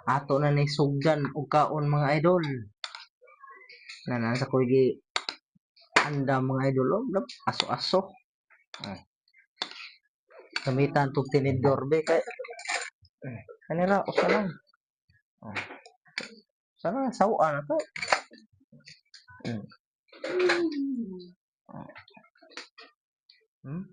Ato na ni sugdan og kaon mga idol. Na nasa ko gi anda mga idol. Oh, aso-aso. Ah, gamitan tog tinidor be kay kanira usa lang. Oh, sana sawa na to. Mm. Hmm?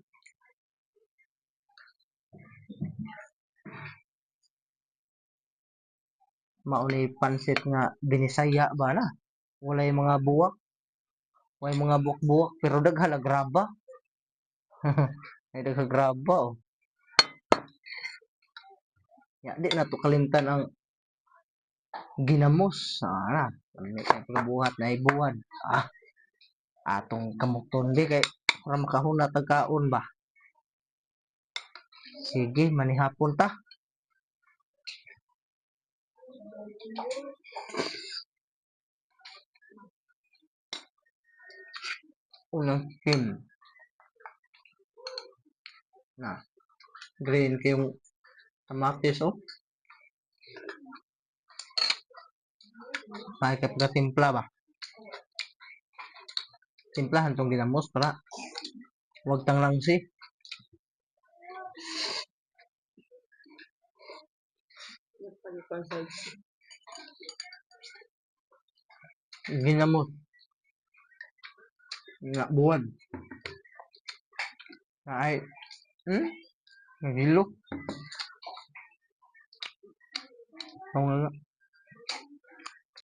Mauni pansit nga binisaya ba na? Walay mga buwak, walay mga buwak-buwak pero daghan na graba. Ay daghan graba oh. Ya di na to kalimtan ang ginamos. Na. Ano sa pagbuhat na ibuwan. Atong kamukton di kay para makahuna tagkaon ba. Sige, manihapon ta. Unang kim na green kayong kamatis oh. May kapag timpla ba? Timplahan tong ginamos para wag tang langsi. Ginamos nga buwan. Ay, nagilo. Ang